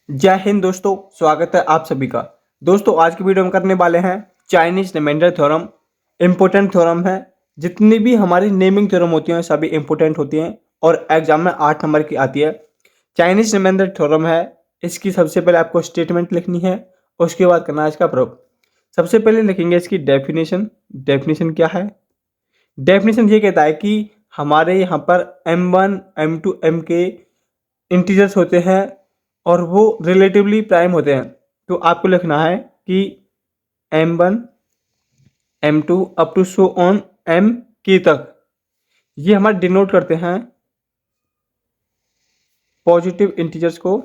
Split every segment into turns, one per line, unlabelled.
जय हिंद दोस्तों, स्वागत है आप सभी का। दोस्तों आज की वीडियो में करने वाले हैं Chinese remainder theorem. Important theorem है। जितनी भी हमारी नेमिंग थ्योरम होती हैं सभी इम्पोर्टेंट होती हैं और एग्जाम में 8 नंबर की आती है। चाइनीज रिमाइंडर थ्योरम है। इसकी सबसे पहले आपको स्टेटमेंट लिखनी है, उसके बाद करना है इसका प्रूफ। सबसे पहले लिखेंगे इसकी डेफिनेशन। डेफिनेशन क्या है? डेफिनेशन ये कहता है कि हमारे यहाँ पर M1 M2 M के इंटीजर्स होते हैं और वो रिलेटिवली प्राइम होते हैं। तो आपको लिखना है कि M1 M2 up to so on M के तक ये हमारे डिनोट करते हैं पॉजिटिव इंटीजर्स को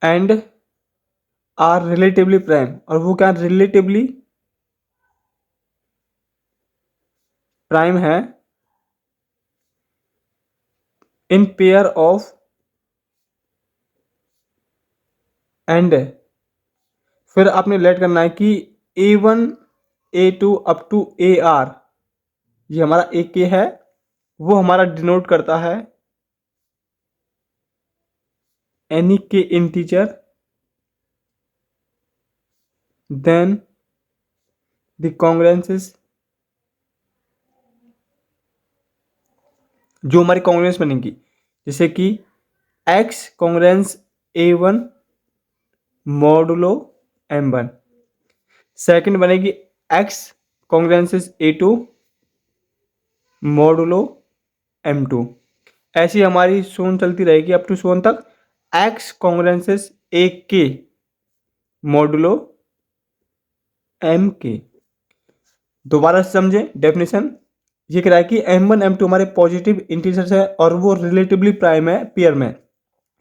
एंड आर रिलेटिवली प्राइम। और वो क्या रिलेटिवली प्राइम है इन पेयर ऑफ एंड फिर आपने लेट करना है कि A1 A2 up to AR ये हमारा एक के है, वो हमारा डिनोट करता है एनी के इंटीजर देन द कॉन्ग्रुएंसेस जो हमारी कॉन्ग्रुएंस बनेगी, जैसे कि x congruence A1 modulo M1। Second बनेगी एक्स कॉन्ग्रुएंसेस A2 मॉडुलो M2। ऐसी हमारी सोन चलती रहेगी अप टू सोन तक एक्स कॉन्ग्रुएंसेस A के मॉडुलो M के। दोबारा समझे डेफिनेशन। ये कह रहा है कि M1 M2 हमारे पॉजिटिव इंटीजर्स है और वो रिलेटिवली प्राइम है पेयर में।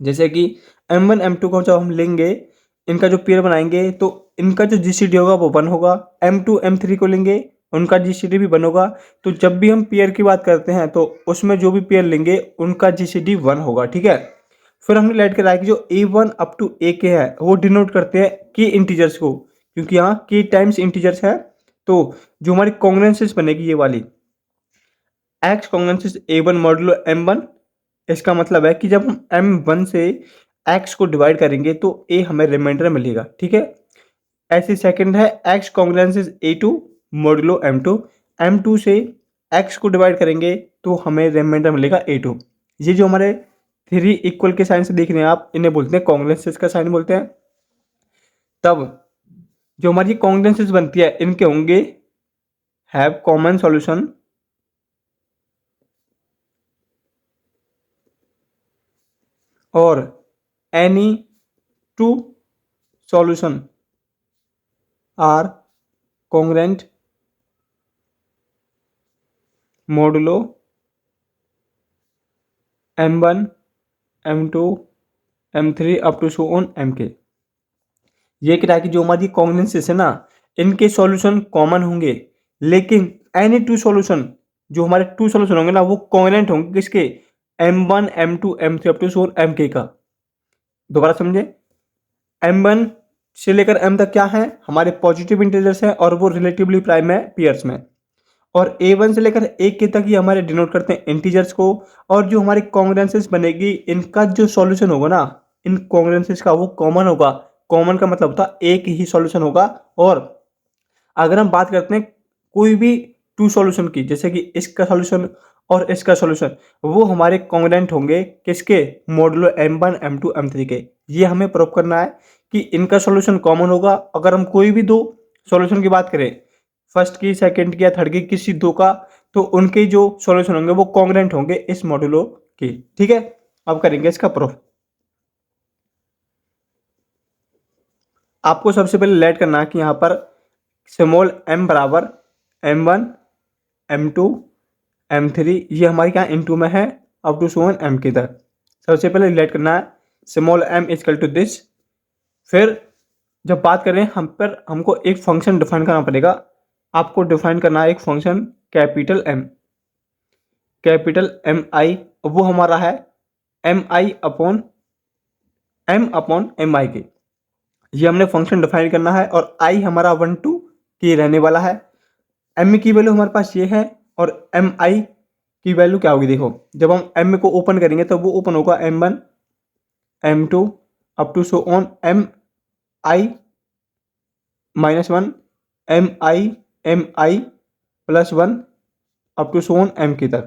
जैसे कि M1 M2 को जब हम लेंगे, इनका जो पेयर बनाएंगे तो इनका जो GCD होगा वो 1 होगा। M2 M3 को लेंगे, उनका GCD भी 1 होगा। तो जब भी हम पेयर की बात करते हैं तो उसमें जो भी पेयर लेंगे उनका GCD 1 होगा। ठीक है। फिर हमने लेट कराया कि जो A1 अप टू A के है वो डिनोट करते हैं की इंटीजर्स को, क्योंकि यहाँ की टाइम्स इंटीजर्स है। तो जो हमारी कॉन्ग्रुएंसेस बनेगी ये वाली एक्स कॉन्ग्रुएंसेस A1 मॉडुलो M1, इसका मतलब है कि जब हम M1 से x को डिवाइड करेंगे तो a हमें रिमाइंडर मिलेगा। ठीक है। ऐसे सेकंड है x कॉन्ग्रुएंसेस A2 modulo M2। M2 से x को डिवाइड करेंगे तो हमें रिमाइंडर मिलेगा A2। ये जो हमारे 3 इक्वल के साइन से देख रहे हैं आप, इन्हें बोलते हैं कॉन्ग्रुएंसेस का साइन बोलते हैं। तब जो हमारी कॉन्ग्रुएंसेस बनती है इनके होंगे हैव कॉमन सॉल्यूशन और any two solution are congruent modulo M1 M2 M3 up to so on M के। ये क्या है कि जो हमारी कॉन्ग्रुएंसेस है ना, इनके सॉल्यूशन कॉमन होंगे, लेकिन एनी टू सॉल्यूशन जो हमारे टू सॉल्यूशन होंगे ना वो कॉन्ग्रुएंट होंगे किसके? M1 M2 M3 up to so on M के का। दोबारा समझे। M1 से लेकर M तक क्या है? हमारे पॉजिटिव इंटीजर्स हैं और वो रिलेटिवली प्राइम है पेयर्स में। और A1 से लेकर A के तक ये हमारे डिनोट करते हैं इंटीजर्स को। और जो हमारी कॉन्ग्रुएंसेस बनेगी इनका जो सॉल्यूशन होगा ना, इन कॉन्ग्रुएंसेस का वो कॉमन होगा। कॉमन का मतलब होता है एक ही सॉल्यूशन होगा। और अगर हम बात करते हैं कोई भी टू सॉल्यूशन की, जैसे कि इसका सॉल्यूशन और इसका सॉल्यूशन, वो हमारे कॉन्ग्रुएंट होंगे किसके? मॉडुलो M1 M2 M3 के। ये हमें प्रूव करना है कि इनका सॉल्यूशन कॉमन होगा। अगर हम कोई भी दो सॉल्यूशन की बात करें, फर्स्ट की, सेकंड की या थर्ड की, किसी दो का, तो उनके जो सॉल्यूशन होंगे वो कॉन्ग्रुएंट होंगे इस मॉडुलो के। ठीक है। अब करेंगे इसका प्रूफ। आपको सबसे पहले लेट करना है कि यहाँ पर स्मॉल m बराबर M1 M2 M3 ये हमारी क्या इनटू में है अप टू सोन M के तक। सबसे पहले लेट करना है small m equal to this. फिर जब बात करें हम पर, हमको एक फंक्शन डिफाइन करना पड़ेगा। आपको डिफाइन करना है एक function capital M, capital MI। वो हमारा है MI अपॉन MI के। ये हमने फंक्शन डिफाइन करना है और I हमारा 1 2 की रहने वाला है। M की वैल्यू हमारे पास ये है और MI की वैल्यू क्या होगी? देखो, जब हम M को ओपन करेंगे तो वो ओपन होगा M1 M2 up to so on Mi-1 Mi+1 up to so on M के तक।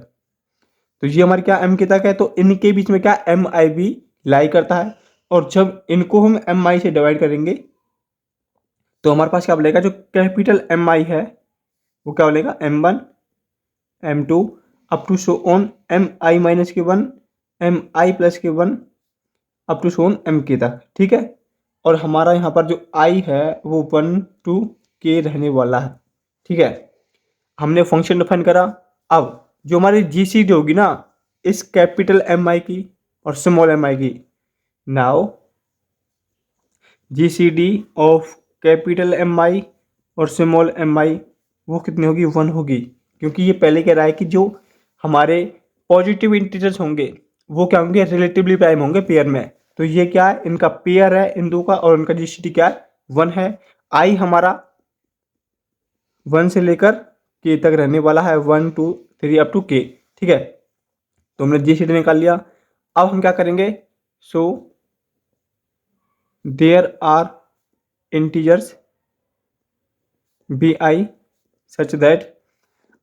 तो ये हमारे क्या M के तक है, तो इनके बीच में क्या Mi भी लाई करता है, और जब इनको हम Mi से डिवाइड करेंगे तो हमारे पास क्या बनेगा, जो कैपिटल Mi है वो क्या बनेगा M1 M2 up to so on Mi-1 Mi+1 up to so on M के तक, ठीक है। और हमारा यहाँ पर जो I है वो 1 to K रहने वाला है, ठीक है। हमने फंक्शन डिफाइन करा। अब जो हमारी GCD होगी ना इस कैपिटल Mi की और स्मॉल mi की, now GCD of capital Mi और स्मॉल mi वो कितनी होगी, 1 होगी, क्योंकि ये पहले कह रहा है कि जो हमारे पॉजिटिव इंटीजर्स होंगे वो क्या होंगे, रिलेटिवली प्राइम होंगे पेयर में। तो ये क्या है, इनका पेयर है इन दो का, और इनका GCD क्या है 1 है। I हमारा 1 से लेकर K तक रहने वाला है, 1 2 3 अप टू K, ठीक है। तो हमने GCD निकाल लिया। अब हम क्या करेंगे, so there are integers Bi such that,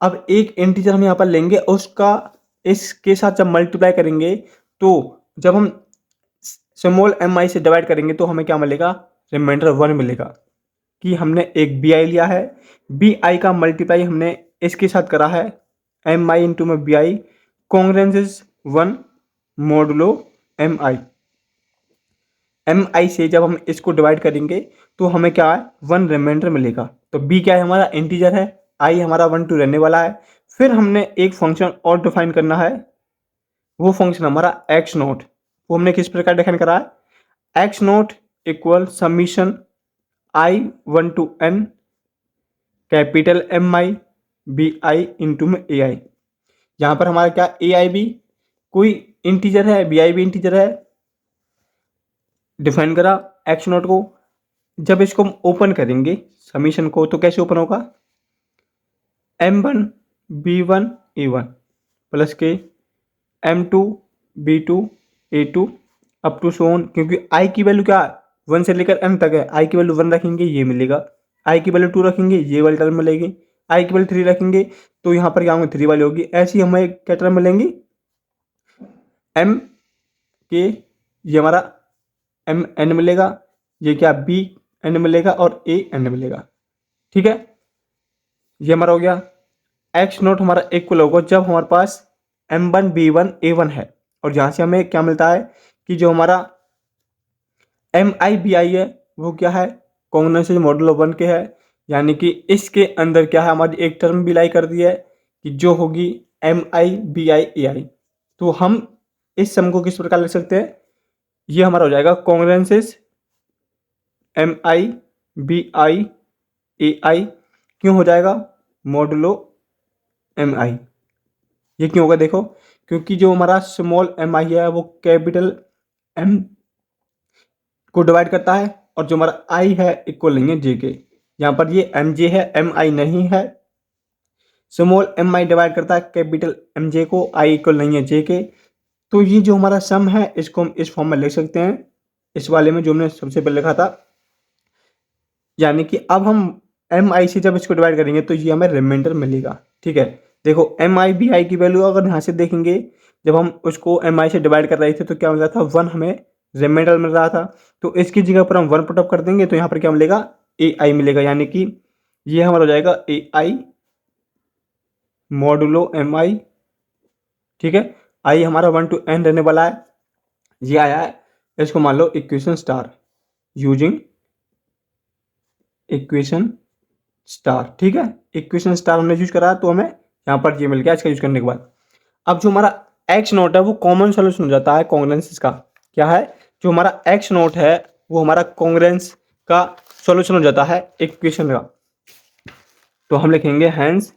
अब एक इंटीजर हम यहाँ पर लेंगे और उसका इसके साथ जब मल्टीप्लाई करेंगे तो जब हम स्मॉल mi से डिवाइड करेंगे तो हमें क्या मिलेगा, रिमाइंडर 1 मिलेगा, कि हमने एक Bi लिया है, Bi का मल्टीप्लाई हमने इसके साथ करा है Mi इंटू में Bi, congruence is 1 modulo Mi। Mi से जब हम इसको डिवाइड करेंगे तो हमें क्या है 1 रिमाइंडर मिलेगा। तो B क्या है, हमारा इंटीजर है, I हमारा 1 2 रहने वाला है। फिर हमने एक फंक्शन और डिफाइन करना है, वो फंक्शन हमारा x नोट। वो हमने किस प्रकार डिफाइन करा है, x note equal summation I1 to n capital Mi Bi into में Ai। यहाँ पर हमारा क्या Ai भी कोई इंटीजर है, Bi भी इंटीजर है, डिफाइन करा x नोट को। जब इसको हम ओपन करेंगे समीशन को तो कैसे ओपन होगा, M1 B1 A1 प्लस के M2 B2 A2 up to so on, क्योंकि I की वैल्यू क्या 1 से लेकर n तक है, I की वैल्यू 1 रखेंगे ये मिलेगा, I की वैल्यू 2 रखेंगे ये वाली टर्म मिलेगी, I की वैल्यू 3 रखेंगे तो यहाँ पर क्या होंगे 3 वाली होगी। ऐसी हमें क्या टर्म मिलेंगी, M के ये हमारा MN मिलेगा, ये क्या BN मिलेगा और AN मिलेगा, ठीक है। ये हमारा हो गया। एक्स नोट हमारा इक्वल होगा जब हमारे पास M1 B1 A1 है, और जहाँ से हमें क्या मिलता है कि जो हमारा Mi Bi है वो क्या है, कॉन्ग्रुएंस मॉडुलो 1 के है, यानी कि इसके अंदर क्या है हमारी एक टर्म भी लाई कर दी है कि जो होगी Mi Bi Ai। तो हम इस सम को किस प्रकार लिख सकते हैं, ये हमारा हो जाएगा कॉन्ग्रुएंस Mi Bi Ai, क्यों हो जाएगा मॉडुलो Mi। ये क्यों होगा, देखो क्योंकि जो हमारा स्मॉल mi है वो कैपिटल M को डिवाइड करता है, और जो हमारा I है इक्वल नहीं है J के। यहाँ पर ये MJ है Mi नहीं है, स्मॉल mi डिवाइड करता है कैपिटल MJ को, I इक्वल नहीं है J के। तो ये जो हमारा सम है इसको हम इस फॉर्म में लिख सकते हैं, इस वाले में जो हमने सबसे पहले लिखा था। यानी कि अब हम Mi से जब इसको डिवाइड करेंगे तो ये हमें रिमाइंडर मिलेगा, ठीक है। देखो Mi Bi की वैल्यू अगर यहाँ से देखेंगे, जब हम उसको Mi से डिवाइड कर रहे थे तो क्या मिल रहा था 1 हमें रिमाइंडर मिल रहा था। तो इसकी जगह पर हम 1 पुटअप कर देंगे तो यहाँ पर क्या मिलेगा Ai मिलेगा, यानी कि ये हमारा हो जाएगा Ai मॉडुलो Mi, ठीक है। I हमारा 1 to n रहने वाला है, ये आया है। इसको मान लो equation star, using equation star, ठीक है। इक्वेशन स्टार हमने यूज करा तो हमें यहाँ पर ये मिल गया इसका यूज करने के बाद। अब जो हमारा एक्स नोट है वो कॉमन सोल्यूशन हो जाता है कॉन्ग्रुएंस का, क्या है जो हमारा एक्स नोट है वो हमारा कॉन्ग्रुएंस का सॉल्यूशन हो जाता है इक्वेशन का। तो हम लिखेंगे hence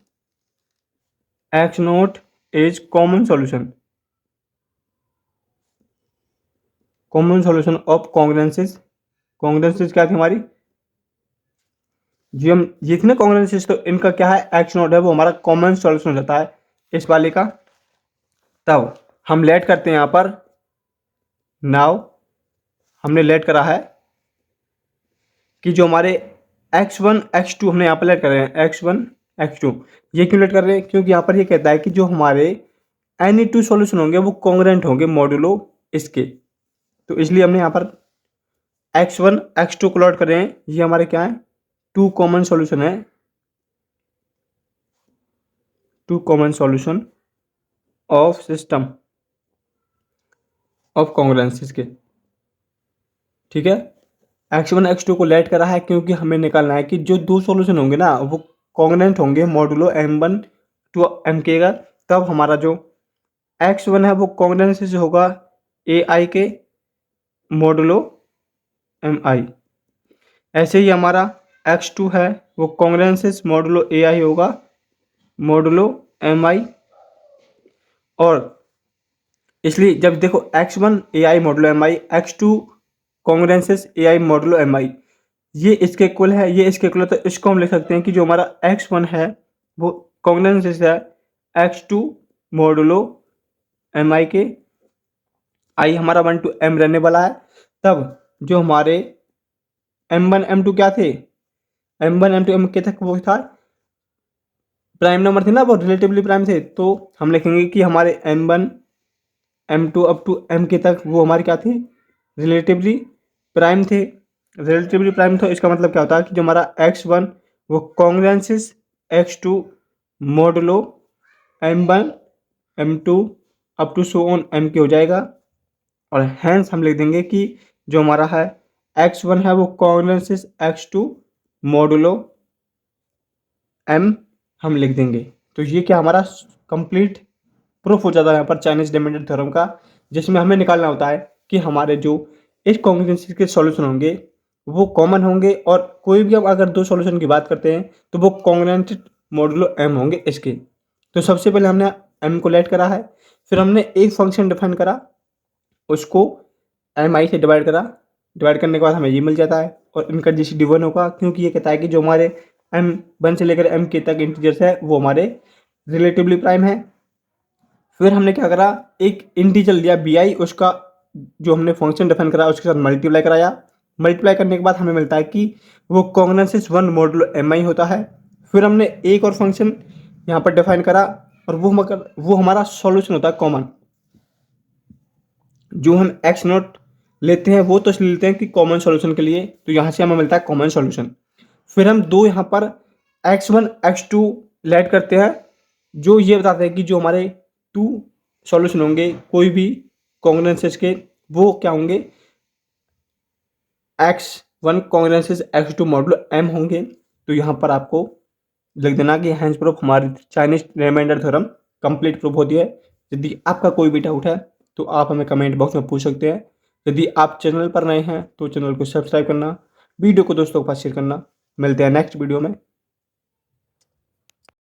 x naught is common solution, common solution of congruences. Congruences क्या थी हमारी, जी हम ये थी ना कॉन्ग्रुएंसेस, तो इनका क्या है एक्स नोट है वो हमारा कॉमन सॉल्यूशन हो जाता है इस वाले का। तब हम लेट करते हैं यहाँ पर नाउ हमने लेट करा है कि जो हमारे x1 x2 हमने यहाँ पर लेट कर रहे हैं x1 x2, ये क्यों लेट कर रहे हैं? क्योंकि यहाँ पर ये कहता है कि जो हमारे एनी टू सॉल्यूशन होंगे वो कॉन्ग्रुएंट होंगे मॉडुलो इसके, तो इसलिए हमने यहाँ पर x1 x2 को लॉट कर रहे हैं। ये हमारे क्या है? टू कॉमन सॉल्यूशन है, two common solution of system of congruences के, ठीक है। x1 x2 को लेट करा है क्योंकि हमें निकालना है कि जो दो सॉल्यूशन होंगे ना वो कॉन्ग्रुएंट होंगे मॉडुलो m1 टू mk का, तब हमारा जो x1 है वो कॉन्ग्रुएंसेस होगा ai के मॉडुलो mi। ऐसे ही हमारा x2 है वो कॉन्ग्रुएंसेस मॉडुलो ai होगा मॉडुलो mi। और इसलिए जब देखो x1 ai modulo mi, x2 कॉन्ग्रुएंसेस ai modulo mi, ये इसके इक्वल है, ये इसके इक्वल है, तो इसको हम लिख सकते हैं कि जो हमारा x1 है वो कॉन्ग्रुएंसेस है x2 मॉडुलो mi के। आई हमारा 1 to m रहने वाला है। तब जो हमारे m1 m2 क्या थे? m1 m2 m के तक वो था प्राइम नंबर थे ना, वो रिलेटिवली प्राइम थे, तो हम लिखेंगे कि हमारे m1 m2 up to m के तक वो हमारे क्या थे? रिलेटिवली प्राइम थे। रिलेटिवली प्राइम तो इसका मतलब क्या होता है कि जो हमारा x1 वो congruences x2 modulo m1 m2 up to so on m के हो जाएगा। और हैंस हम लिख देंगे कि जो हमारा है x1 है वो कॉन्ग्रुएंसेस x2 मॉडुलो m हम लिख देंगे। तो ये क्या हमारा कंप्लीट प्रूफ हो जाता है यहाँ पर चाइनीज डिमांडेड थ्योरम का, जिसमें हमें निकालना होता है कि हमारे जो इस कॉन्ग्रुएंसेस के सॉल्यूशन होंगे वो कॉमन होंगे, और कोई भी हम अगर दो सॉल्यूशन की बात करते हैं तो वो कॉन्ग्रुएंट मॉडुलो m होंगे इसके। तो सबसे पहले हमने m को लेट करा है, फिर हमने एक फंक्शन डिफाइन करा, उसको mi से डिवाइड करा, डिवाइड करने के बाद हमें ये मिल जाता है, और इनका जीसीडी 1 होगा क्योंकि ये कहता है कि जो हमारे m1 से लेकर mk तक इंटीजर्स है वो हमारे रिलेटिवली प्राइम है। फिर हमने क्या करा, एक इंटीजर लिया bi, उसका जो हमने फंक्शन डिफाइन करा उसके साथ मल्टीप्लाई कराया। मल्टीप्लाई करने के बाद हमें मिलता है कि वो कॉन्ग्रुएंसेस 1 मॉडुलो mi होता है। फिर हमने एक और फंक्शन यहाँ पर डिफाइन करा, और वो हमारा सॉल्यूशन होता है कॉमन। जो हम एक्स नॉट लेते हैं वो तो इसलिए लेते हैं कि कॉमन सॉल्यूशन के लिए, तो यहाँ से हमें मिलता है कॉमन सॉल्यूशन। फिर हम दो यहाँ पर x1 x2 लेट करते हैं, जो ये बताते हैं कि जो हमारे टू सॉल्यूशन होंगे कोई भी कॉन्ग्रुएंसेस के वो क्या होंगे, x1 कॉन्ग्रुएंसेस x2 मॉडुलो m होंगे। तो यहाँ पर आपको लिख देना कि हैंस प्रूफ हमारी Chinese remainder theorem complete proof होती है। यदि आपका कोई भी डाउट है तो आप हमें कमेंट बॉक्स में पूछ सकते हैं। यदि आप चैनल पर नए हैं तो चैनल को सब्सक्राइब करना, वीडियो को दोस्तों के पास शेयर करना। मिलते हैं नेक्स्ट वीडियो में।